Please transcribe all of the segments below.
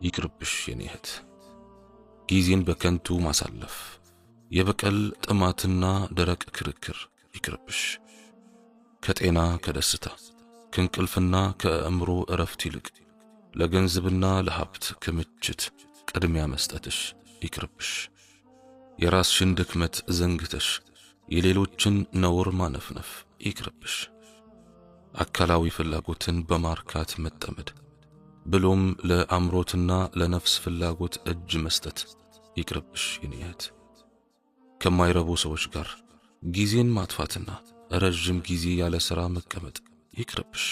ይቅርብሽ የኔ እህት። ጊዜን በከንቱ ማሳለፍ፣ የበቀል ጥማትና ደረቅ ክርክር ይቅርብሽ። ከጤና ከደስታ ከእንቅልፍና ከአእምሮ እረፍት ይልቅ ለገንዘብና ለሀብት ክምችት ቅድሚያ መስጠትሽ ይቅርብሽ። የራስሽን ድክመት ዘንግተሽ የሌሎችን ነውር ማነፍነፍ ይቅርብሽ። አካላዊ ፍላጎትን በማርካት መጠመድ ብሎም ለአምሮትና ለነፍስ ፍላጎት እጅ መስጠት ይቅርብሽ የኔ እህት። ከማይረቡ ሰዎች ጋር ጊዜን ማጥፋትና ረጅም ጊዜ ያለ ሥራ መቀመጥ ይቅርብሽ።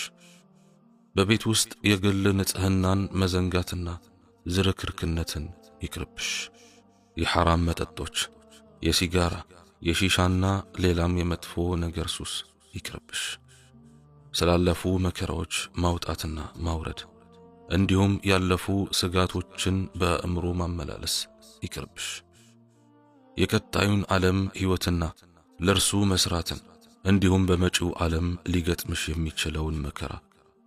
በቤት ውስጥ የግል ንጽህናን መዘንጋትና ዝርክርክነትን ይቅርብሽ። የሐራም መጠጦች፣ የሲጋራ፣ የሺሻና ሌላም የመጥፎ ነገር ሱስ ይቅርብሽ። ስላለፉ መከራዎች ማውጣትና ማውረድ እንዲሁም ያለፉ ስጋቶችን በአእምሮ ማመላለስ ይቅርብሽ። የቀጣዩን ዓለም ሕይወትና ለርሱ መስራትን እንዲሁም በመጪው ዓለም ሊገጥምሽ የሚችለውን መከራ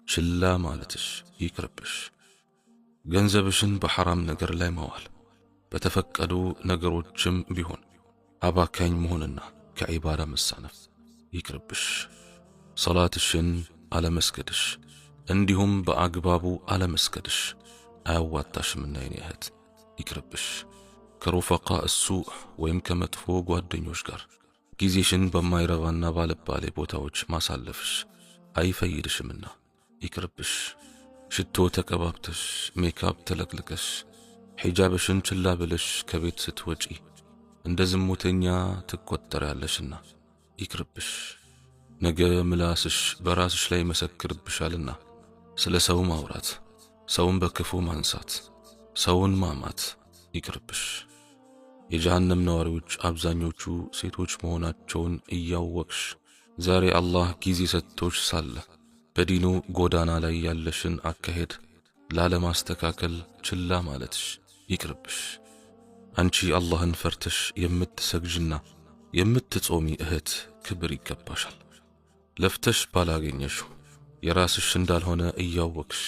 ችላ ማለትሽ ይቅርብሽ። ገንዘብሽን በሐራም ነገር ላይ ማዋል፣ በተፈቀዱ ነገሮችም ቢሆን አባካኝ መሆንና ከዒባዳ መሳነፍ ይቅርብሽ። ሰላትሽን አለመስገድሽ እንዲሁም በአግባቡ አለመስገድሽ አያዋጣሽምና የኔ እህት ይቅርብሽ። ከሩፈቃ እሱእ ወይም ከመጥፎ ጓደኞች ጋር ጊዜሽን በማይረባና ባለባሌ ቦታዎች ማሳለፍሽ አይፈይድሽምና ይቅርብሽ። ሽቶ ተቀባብተሽ ሜካፕ ተለቅልቀሽ ሒጃብሽን ችላ ብለሽ ከቤት ስትወጪ እንደ ዝሙተኛ ትቆጠሪያለሽና ይቅርብሽ። ነገ ምላስሽ በራስሽ ላይ መሰክርብሻልና ስለ ሰው ማውራት፣ ሰውን በክፉ ማንሳት፣ ሰውን ማማት ይቅርብሽ። የጀሃነም ነዋሪዎች አብዛኞቹ ሴቶች መሆናቸውን እያወቅሽ ዛሬ አላህ ጊዜ ሰጥቶሽ ሳለ በዲኑ ጎዳና ላይ ያለሽን አካሄድ ላለማስተካከል ችላ ማለትሽ ይቅርብሽ። አንቺ አላህን ፈርተሽ የምትሰግጅና የምትጾሚ እህት ክብር ይገባሻል። ለፍተሽ ባላገኘሽው የራስሽ እንዳልሆነ እያወቅሽ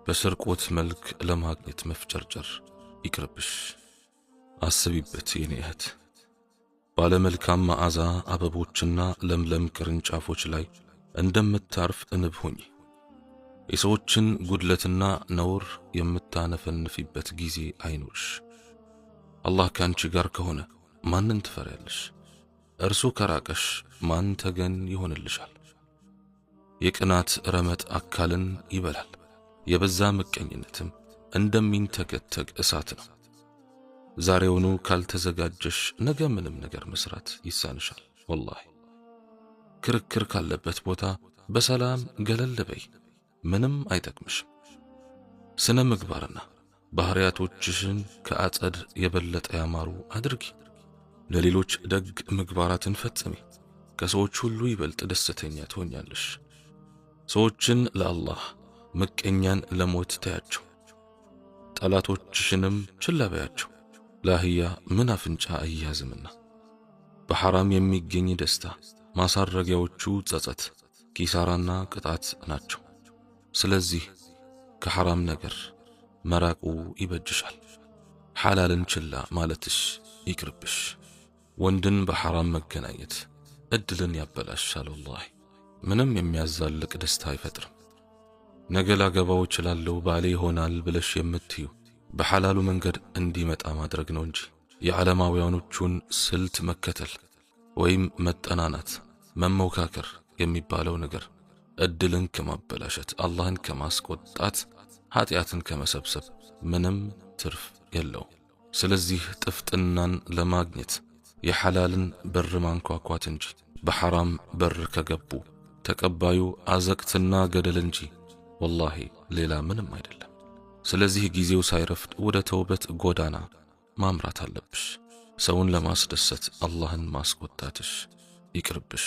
በስርቆት መልክ ለማግኘት መፍጨርጨር ይቅርብሽ። አስቢበት የኔ እህት። ባለመልካም መዓዛ አበቦችና ለምለም ቅርንጫፎች ላይ እንደምታርፍ እንብ ሁኚ። የሰዎችን ጉድለትና ነውር የምታነፈንፊበት ጊዜ አይኖርሽ። አላህ ካንቺ ጋር ከሆነ ማንን ትፈሪያለሽ? እርሱ ከራቀሽ ማን ተገን ይሆንልሻል? የቅናት ረመጥ አካልን ይበላል፣ የበዛ ምቀኝነትም እንደሚንተከተክ እሳት ነው። ዛሬውኑ ካልተዘጋጀሽ ነገ ምንም ነገር መስራት ይሳንሻል። ወላሂ ክርክር ካለበት ቦታ በሰላም ገለል በይ፣ ምንም አይጠቅምሽም። ስነ ምግባርና ባህሪያቶችሽን ከአጸድ የበለጠ ያማሩ አድርጊ። ለሌሎች ደግ ምግባራትን ፈጽሚ። ከሰዎች ሁሉ ይበልጥ ደስተኛ ትሆኛለሽ። ሰዎችን ለአላህ ምቀኛን ለሞት ተያቸው፣ ጠላቶችሽንም ችላ በያቸው። ለአህያ ምን አፍንጫ አያዝምና። በሐራም የሚገኝ ደስታ ማሳረጊያዎቹ ጸጸት፣ ኪሳራና ቅጣት ናቸው። ስለዚህ ከሐራም ነገር መራቁ ይበጅሻል። ሐላልን ችላ ማለትሽ ይቅርብሽ። ወንድን በሐራም መገናኘት እድልን ያበላሻል። ወላሂ ምንም የሚያዛልቅ ደስታ አይፈጥርም። ነገ ላገባው እችላለሁ ባሌ ይሆናል ብለሽ የምትዩ በሐላሉ መንገድ እንዲመጣ ማድረግ ነው እንጂ የዓለማውያኖቹን ስልት መከተል ወይም መጠናናት፣ መሞካከር የሚባለው ነገር እድልን ከማበላሸት፣ አላህን ከማስቆጣት፣ ኃጢአትን ከመሰብሰብ ምንም ትርፍ የለው። ስለዚህ ጥፍጥናን ለማግኘት የሐላልን በር ማንኳኳት እንጂ በሐራም በር ከገቡ ተቀባዩ አዘቅትና ገደል እንጂ ወላሂ ሌላ ምንም አይደለም። ስለዚህ ጊዜው ሳይረፍድ ወደ ተውበት ጎዳና ማምራት አለብሽ። ሰውን ለማስደሰት አላህን ማስቆጣትሽ ይቅርብሽ።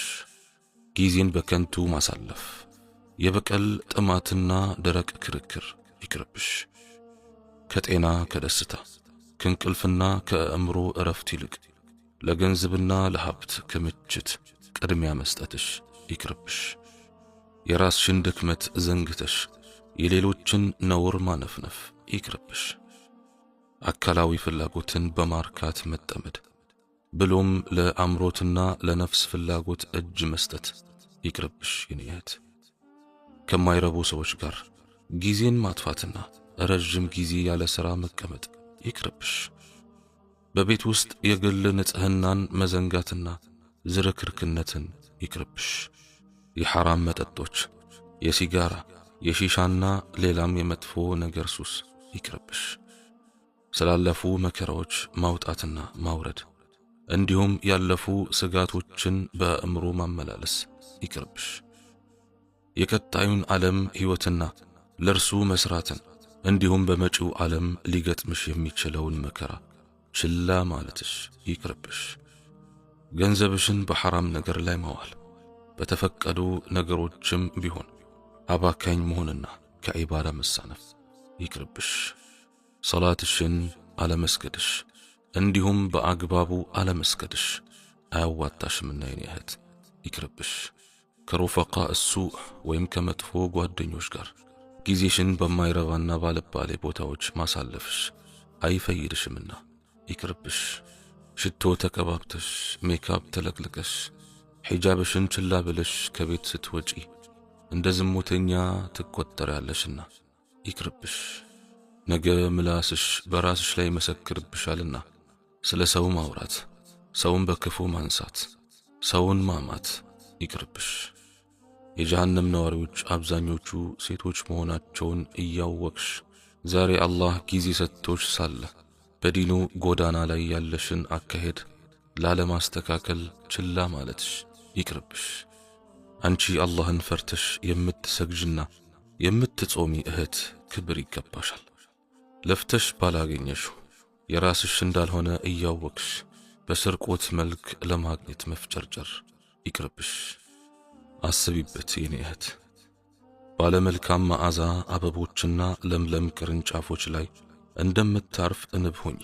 ጊዜን በከንቱ ማሳለፍ፣ የበቀል ጥማትና ደረቅ ክርክር ይቅርብሽ። ከጤና ከደስታ ከእንቅልፍና ከአእምሮ እረፍት ይልቅ ለገንዘብና ለሀብት ክምችት ቅድሚያ መስጠትሽ ይቅርብሽ። የራስሽን ድክመት ዘንግተሽ የሌሎችን ነውር ማነፍነፍ ይቅርብሽ። አካላዊ ፍላጎትን በማርካት መጠመድ ብሎም ለአምሮትና ለነፍስ ፍላጎት እጅ መስጠት ይቅርብሽ የኔ እህት። ከማይረቡ ሰዎች ጋር ጊዜን ማጥፋትና ረጅም ጊዜ ያለ ሥራ መቀመጥ ይቅርብሽ። በቤት ውስጥ የግል ንጽህናን መዘንጋትና ዝርክርክነትን ይቅርብሽ። የሐራም መጠጦች፣ የሲጋራ፣ የሺሻና ሌላም የመጥፎ ነገር ሱስ ይቅርብሽ። ስላለፉ መከራዎች ማውጣትና ማውረድ እንዲሁም ያለፉ ስጋቶችን በአእምሮ ማመላለስ ይቅርብሽ። የቀጣዩን ዓለም ሕይወትና ለርሱ መስራትን እንዲሁም በመጪው ዓለም ሊገጥምሽ የሚችለውን መከራ ችላ ማለትሽ ይቅርብሽ። ገንዘብሽን በሐራም ነገር ላይ ማዋል፣ በተፈቀዱ ነገሮችም ቢሆን አባካኝ መሆንና ከዒባዳ መሳነፍ ይቅርብሽ። ሰላትሽን አለመስገድሽ እንዲሁም በአግባቡ አለመስገድሽ አያዋጣሽምና የኔ እህት ይቅርብሽ። ከሩፈቃ እሱእ ወይም ከመጥፎ ጓደኞች ጋር ጊዜሽን በማይረባና ባለባሌ ቦታዎች ማሳለፍሽ አይፈይድሽምና ይቅርብሽ። ሽቶ ተቀባብተሽ ሜካፕ ተለቅልቀሽ ሒጃብሽን ችላ ብለሽ ከቤት ስትወጪ እንደ ዝሙተኛ ትቆጠሪያለሽና ይቅርብሽ። ነገ ምላስሽ በራስሽ ላይ መሰክርብሻልና ስለ ሰው ማውራት፣ ሰውን በክፉ ማንሳት፣ ሰውን ማማት ይቅርብሽ። የጀሃነም ነዋሪዎች አብዛኞቹ ሴቶች መሆናቸውን እያወቅሽ ዛሬ አላህ ጊዜ ሰጥቶሽ ሳለ በዲኑ ጎዳና ላይ ያለሽን አካሄድ ላለማስተካከል ችላ ማለትሽ ይቅርብሽ። አንቺ አላህን ፈርተሽ የምትሰግጅና የምትጾሚ እህት ክብር ይገባሻል። ለፍተሽ ባላገኘሽው የራስሽ እንዳልሆነ እያወቅሽ በስርቆት መልክ ለማግኘት መፍጨርጨር ይቅርብሽ። አስቢበት የኔ እህት። ባለመልካም መዓዛ አበቦችና ለምለም ቅርንጫፎች ላይ እንደምታርፍ እንብ ሁኚ።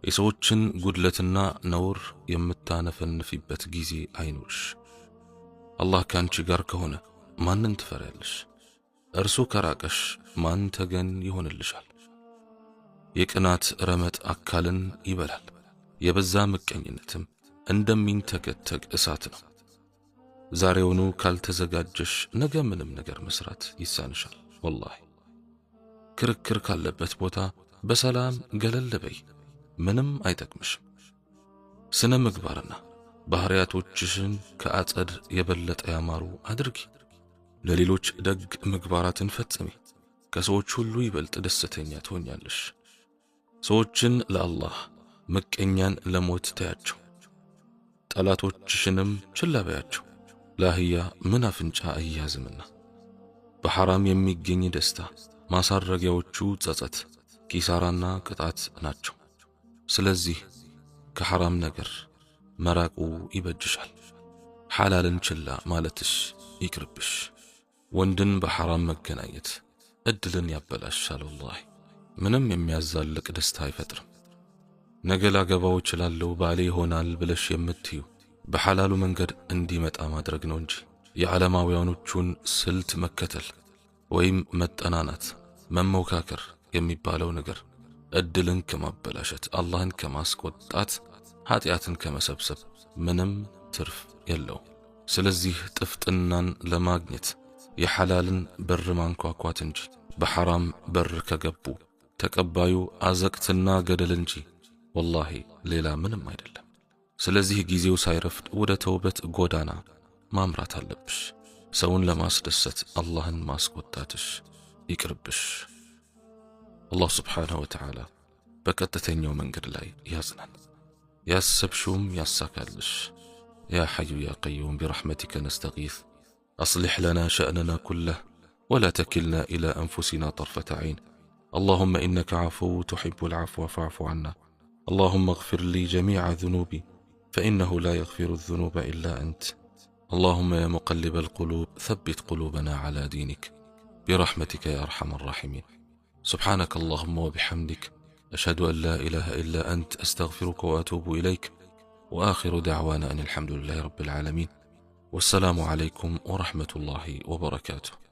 የሰዎችን ጉድለትና ነውር የምታነፈንፊበት ጊዜ አይኖርሽ። አላህ ካንቺ ጋር ከሆነ ማንን ትፈሪያለሽ? እርሱ ከራቀሽ ማን ተገን ይሆንልሻል? የቅናት ረመጥ አካልን ይበላል። የበዛ ምቀኝነትም እንደሚንተገተግ እሳት ነው። ዛሬውኑ ካልተዘጋጀሽ ነገ ምንም ነገር መስራት ይሳንሻል። ወላሂ ክርክር ካለበት ቦታ በሰላም ገለል በይ፣ ምንም አይጠቅምሽም። ስነ ምግባርና ባህሪያቶችሽን ከአጸድ የበለጠ ያማሩ አድርጊ። ለሌሎች ደግ ምግባራትን ፈጽሚ። ከሰዎች ሁሉ ይበልጥ ደስተኛ ትሆኛለሽ። ሰዎችን ለአላህ ምቀኛን ለሞት ተያቸው። ጠላቶችሽንም ችላ በያቸው። ለአህያ ምን አፍንጫ አያዝምና። በሐራም የሚገኝ ደስታ ማሳረጊያዎቹ ጸጸት፣ ኪሳራና ቅጣት ናቸው። ስለዚህ ከሐራም ነገር መራቁ ይበጅሻል። ሐላልን ችላ ማለትሽ ይቅርብሽ። ወንድን በሐራም መገናኘት እድልን ያበላሻል። ወላሂ ምንም የሚያዛልቅ ደስታ አይፈጥርም። ነገ ላገባው እችላለሁ ባሌ ይሆናል ብለሽ የምትዩ በሐላሉ መንገድ እንዲመጣ ማድረግ ነው እንጂ የዓለማውያኖቹን ስልት መከተል ወይም መጠናናት፣ መሞካከር የሚባለው ነገር እድልን ከማበላሸት፣ አላህን ከማስቆጣት፣ ኃጢአትን ከመሰብሰብ ምንም ትርፍ የለው። ስለዚህ ጥፍጥናን ለማግኘት የሐላልን በር ማንኳኳት እንጂ በሐራም በር ከገቡ ተቀባዩ አዘቅትና ገደል እንጂ ወላሂ ሌላ ምንም አይደለም። ስለዚህ ጊዜው ሳይረፍድ ወደ ተውበት ጎዳና ማምራት አለብሽ። ሰውን ለማስደሰት አላህን ማስቆጣትሽ ይቅርብሽ። አላህ ስብሓንሁ ወተዓላ በቀጥተኛው መንገድ ላይ ያዝናል፣ ያሰብሽውም ያሳካልሽ። ያ ሐዩ ያ ቀዩም ቢረሕመቲከ ነስተጊዝ አስሊሕ ለና ሸእነና ኩለህ ወላ ተኪልና ኢላ አንፉሲና ጠርፈተ ዐይን اللهم إنك عفو تحب العفو فاعف عنا اللهم اغفر لي جميع ذنوبي فإنه لا يغفر الذنوب إلا أنت اللهم يا مقلب القلوب ثبت قلوبنا على دينك برحمتك يا أرحم الراحمين سبحانك اللهم وبحمدك أشهد أن لا إله إلا أنت أستغفرك وأتوب إليك وآخر دعوانا أن الحمد لله رب العالمين والسلام عليكم ورحمة الله وبركاته.